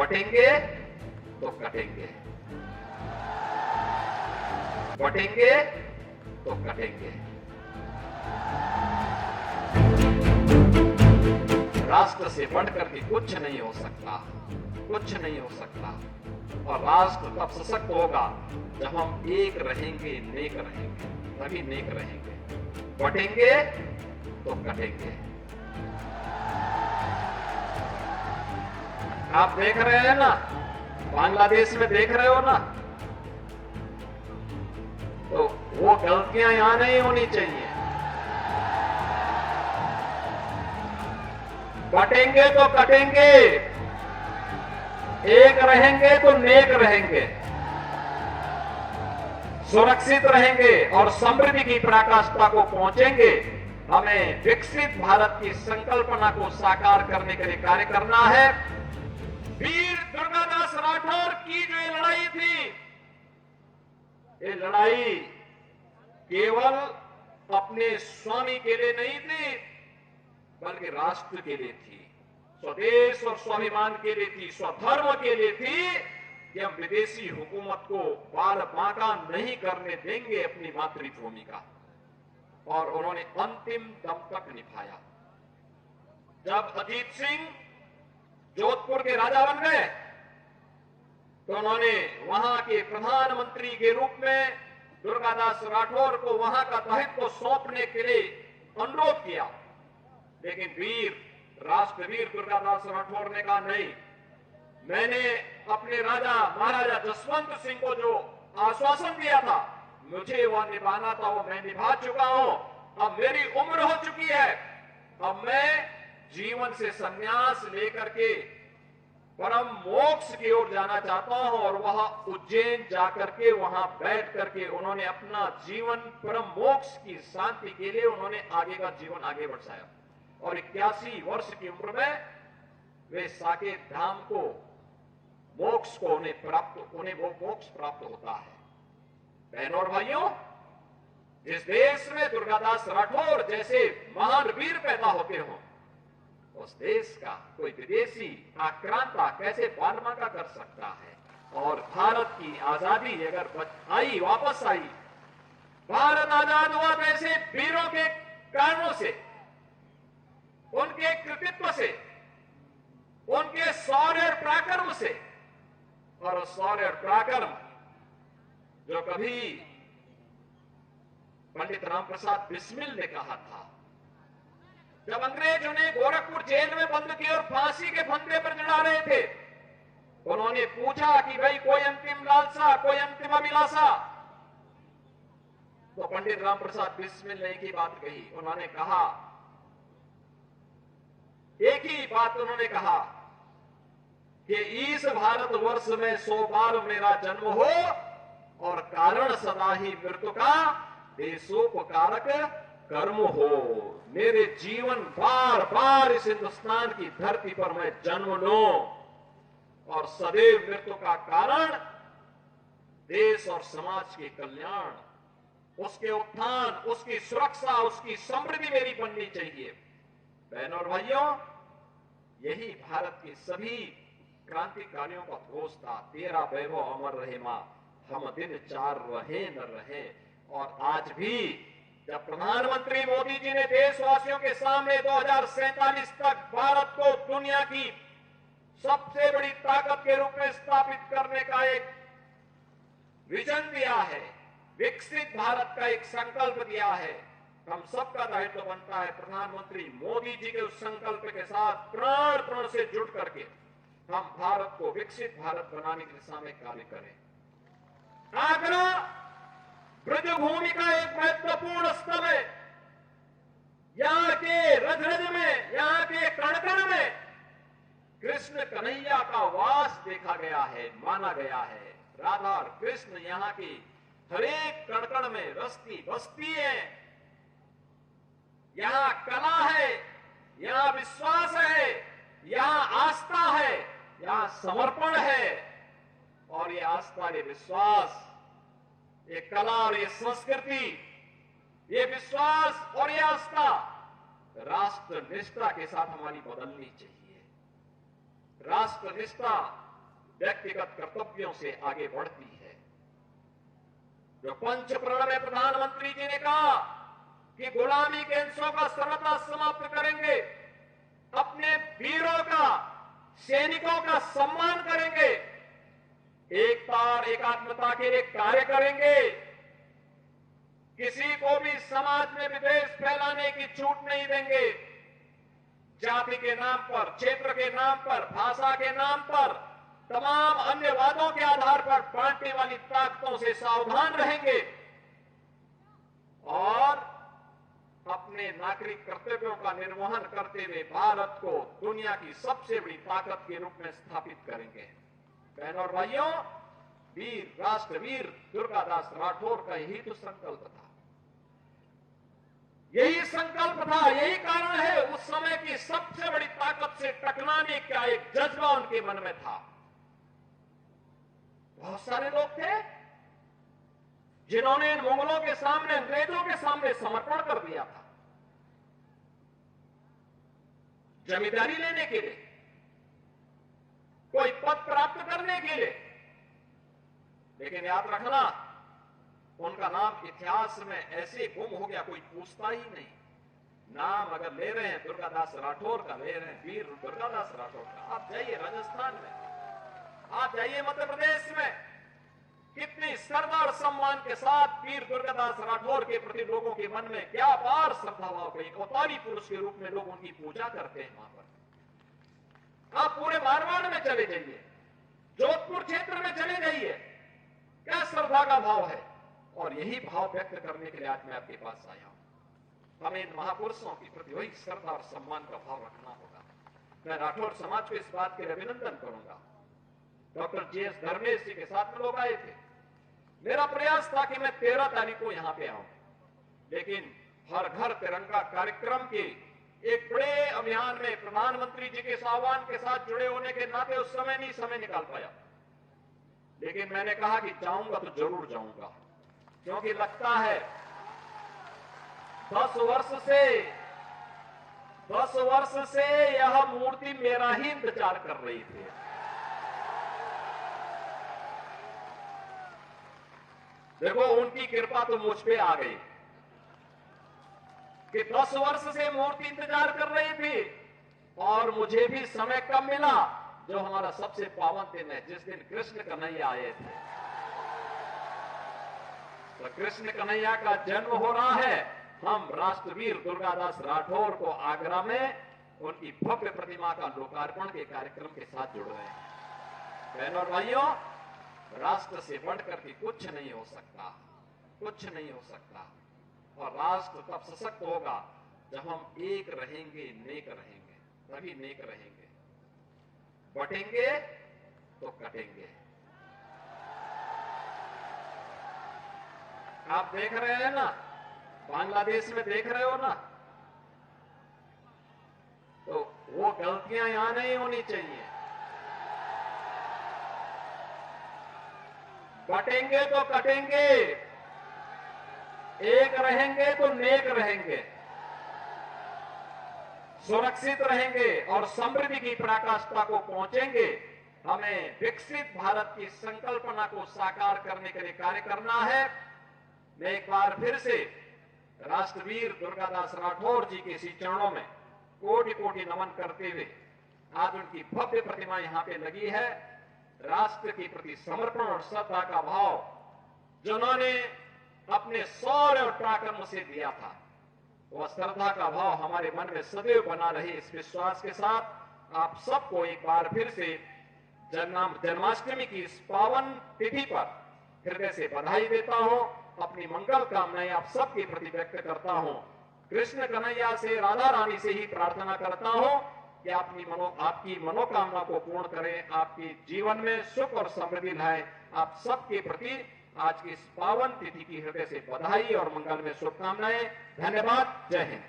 बटेंगे तो कटेंगे, बटेंगे तो कटेंगे। राष्ट्र से बढ़कर के कुछ नहीं हो सकता, कुछ नहीं हो सकता। और राष्ट्र तब सशक्त होगा जब हम एक रहेंगे, नेक रहेंगे, तभी नेक रहेंगे। बटेंगे तो कटेंगे। आप देख रहे हैं ना, बांग्लादेश में देख रहे हो ना, तो वो गलतियां यहां नहीं होनी चाहिए। बटेंगे तो कटेंगे, एक रहेंगे तो नेक रहेंगे, सुरक्षित रहेंगे और समृद्धि की पराकाष्ठा को पहुंचेंगे। हमें विकसित भारत की संकल्पना को साकार करने के लिए कार्य करना है। वीर दुर्गादास राठौर की जो ये लड़ाई थी, ये लड़ाई केवल अपने स्वामी के लिए नहीं थी, बल्कि राष्ट्र के लिए थी, स्वदेश और स्वाभिमान के लिए थी, स्वधर्म के लिए थी कि हम विदेशी हुकूमत को बाल बांका नहीं करने देंगे अपनी मातृभूमि का। और उन्होंने अंतिम दम तक निभाया। जब अजीत सिंह जोधपुर के राजा बन गए तो उन्होंने वहां के प्रधानमंत्री के रूप में दुर्गादास राठौर को वहां का दायित्व सौंपने के लिए अनुरोध किया। लेकिन राष्ट्रवीर दुर्गादास राठौर ने कहा नहीं, मैंने अपने राजा महाराजा जसवंत सिंह को जो आश्वासन दिया था, मुझे वह निभाना था, वो मैं निभा चुका हूं। अब मेरी उम्र हो चुकी है, अब मैं जीवन से संन्यास लेकर के परम मोक्ष की ओर जाना चाहता हूं। और वह उज्जैन जाकर के वहां बैठ करके उन्होंने अपना जीवन परम मोक्ष की शांति के लिए उन्होंने आगे का जीवन आगे बढ़ाया। और 81 वर्ष की उम्र में वे साकेत धाम को मोक्ष को उन्हें वो मोक्ष प्राप्त होता है। बहनों और भाइयों, जिस देश में दुर्गादास राठौर जैसे महान वीर पैदा होते हो, उस देश का कोई विदेशी आक्रांता कैसे बालमाका कर सकता है। और भारत की आजादी अगर वापस आई, भारत आजाद हुआ तो ऐसे वीरों के कारणों से, उनके कृतित्व से, उनके शौर्य और पराक्रम से। और शौर्य और पराक्रम जो कभी पंडित राम प्रसाद बिस्मिल ने कहा था, जब अंग्रेज उन्हें गोरखपुर जेल में बंद किए और फांसी के फंदे पर चढ़ा रहे थे, उन्होंने पूछा कि भाई कोई अंतिम लालसा, कोई अंतिम अभिलाषा? तो पंडित राम प्रसाद बिस्मिल ने एक ही बात कही। उन्होंने कहा, एक ही बात उन्होंने कहा कि इस भारतवर्ष में 100 बार मेरा जन्म हो और कारण सदा ही मृत्यु का देशोपकारक कर्म हो। मेरे जीवन बार बार इस हिंदुस्तान की धरती पर मैं जन्म लूं और सदैव मृत्यु का कारण देश और समाज के कल्याण, उसके उत्थान, उसकी सुरक्षा, उसकी समृद्धि मेरी बननी चाहिए। बहनों और भाइयों, यही भारत के सभी क्रांतिकारियों का घोष था, तेरा वैभव अमर रहे मां, हम दिन चार रहे न रहे। और आज भी जब प्रधानमंत्री मोदी जी ने देशवासियों के सामने 2047 तक भारत को दुनिया की सबसे बड़ी ताकत के रूप में स्थापित करने का एक विजन दिया है, विकसित भारत का एक संकल्प दिया है, हम सबका दायित्व बनता है प्रधानमंत्री मोदी जी के उस संकल्प के साथ प्राण से जुड़ करके हम भारत को विकसित भारत बनाने की दिशा में कार्य करें। आगरा ब्रजभूमि का एक महत्वपूर्ण स्थल है। यहां के रज में, यहां के कण में कृष्ण कन्हैया का वास देखा गया है, माना गया है। राधा और कृष्ण यहां की हरेक कण में रस्ती बसती है। यहां कला है, यहां विश्वास है, यहां आस्था है, यहां समर्पण है। और ये आस्था, ये विश्वास, ये कला और ये संस्कृति, ये विश्वास और ये आस्था राष्ट्र निष्ठा के साथ हमारी बदलनी चाहिए। राष्ट्र निष्ठा व्यक्तिगत कर्तव्यों से आगे बढ़ती है। जो पंच प्रण में प्रधानमंत्री जी ने कहा कि गुलामी के अंशों का सर्वथा समाप्त करेंगे, अपने वीरों का, सैनिकों का सम्मान करेंगे, एकता और एकात्मता के लिए कार्य करेंगे, किसी को भी समाज में विद्वेष फैलाने की छूट नहीं देंगे, जाति के नाम पर, क्षेत्र के नाम पर, भाषा के नाम पर, तमाम अन्य वादों के आधार पर बांटने वाली ताकतों से सावधान रहेंगे और अपने नागरिक कर्तव्यों का निर्वहन करते हुए भारत को दुनिया की सबसे बड़ी ताकत के रूप में स्थापित करेंगे। बहनों और भाइयों, वीर राष्ट्रवीर दुर्गादास राठौर का यही तो संकल्प था, यही संकल्प था, यही कारण है उस समय की सबसे बड़ी ताकत से टकराने का एक जज्बा उनके मन में था। बहुत सारे लोग थे जिन्होंने इन मुगलों के सामने, अंग्रेजों के सामने समर्पण कर दिया था जमींदारी लेने के लिए, कोई पद प्राप्त करने के लिए। लेकिन याद रखना, उनका नाम इतिहास में ऐसे गुम हो गया, कोई पूछता ही नहीं। नाम अगर ले रहे हैं दुर्गादास राठौर का, ले रहे हैं वीर दुर्गादास राठौर का। आप जाइए राजस्थान में, आप जाइए मध्य प्रदेश में, कितनी श्रद्धा और सम्मान के साथ वीर दुर्गादास राठौर के प्रति लोगों के मन में क्या अपार श्रद्धा भाव का, एक अवतारी पुरुष के रूप में लोग उनकी पूजा करते हैं। वहां पर आप पूरे मारवाड़ में चले जाइए, जोधपुर क्षेत्र में चले जाइए, क्या श्रद्धा का भाव है। और यही भाव व्यक्त करने के लिए आज मैं आपके पास आया हूं। हमें इन महापुरुषों के प्रति वही श्रद्धा और सम्मान का भाव रखना होगा। मैं राठौर समाज को इस बात के लिए अभिनंदन करूंगा। डॉक्टर जीएस धर्मेश जी के साथ में लोग आए थे। मेरा प्रयास था कि मैं 13 तारीख को यहां पे आऊं, लेकिन हर घर तिरंगा कार्यक्रम के एक बड़े अभियान में प्रधानमंत्री जी के आह्वान के साथ जुड़े होने के नाते उस समय नहीं समय निकाल पाया। लेकिन मैंने कहा कि जाऊंगा तो जरूर जाऊंगा, क्योंकि लगता है 10 वर्ष से यह मूर्ति मेरा ही इंतजार कर रही थी। देखो, उनकी कृपा तो मुझ पे आ गई कि 10 वर्ष से मूर्ति इंतजार कर रही थी, और मुझे भी समय कब मिला, जो हमारा सबसे पावन दिन है, जिस दिन कृष्ण कन्हैया आए थे। तो कृष्ण कन्हैया का जन्म हो रहा है। हम राष्ट्रवीर दुर्गादास राठौर को आगरा में उनकी भव्य प्रतिमा का लोकार्पण के कार्यक्रम के साथ जुड़ रहे हैं। बहनों और भाइयों, राष्ट्र से बढ़कर के कुछ नहीं हो सकता, कुछ नहीं हो सकता। और राष्ट्र तब सशक्त होगा जब हम एक रहेंगे, नेक रहेंगे, तभी नेक रहेंगे। बटेंगे तो कटेंगे। आप देख रहे हैं ना, बांग्लादेश में देख रहे हो ना, तो वो गलतियां यहां नहीं होनी चाहिए। बटेंगे तो कटेंगे, एक रहेंगे तो नेक रहेंगे, सुरक्षित रहेंगे और समृद्धि की पराकाष्ठा को पहुंचेंगे। हमें विकसित भारत की संकल्पना को साकार करने के लिए कार्य करना है। मैं एक बार फिर से राष्ट्रवीर दुर्गादास राठौर जी के इसी चरणों में कोटि कोटि नमन करते हुए, आज उनकी भव्य प्रतिमा यहां पे लगी है। राष्ट्र के प्रति समर्पण और श्रद्धा का भाव जिन्होंने अपने शौर्य और पराक्रम से दिया था, वह श्रद्धा का भाव हमारे मन में सदैव बना रहे। इस विश्वास के साथ आप सबको एक बार फिर से जन्माष्टमी की इस पावन तिथि पर हृदय से बधाई देता हूं। अपनी मंगल कामनाएं आप सबके प्रति व्यक्त करता हूं। कृष्ण कन्हैया से, राधा रानी से ही प्रार्थना करता हूं कि आपकी मनोकामना को पूर्ण करें, आपके जीवन में सुख और समृद्धि लाए। आप सबके प्रति आज की इस पावन तिथि की हृदय से बधाई और मंगल में शुभकामनाएं। धन्यवाद। जय हिंद।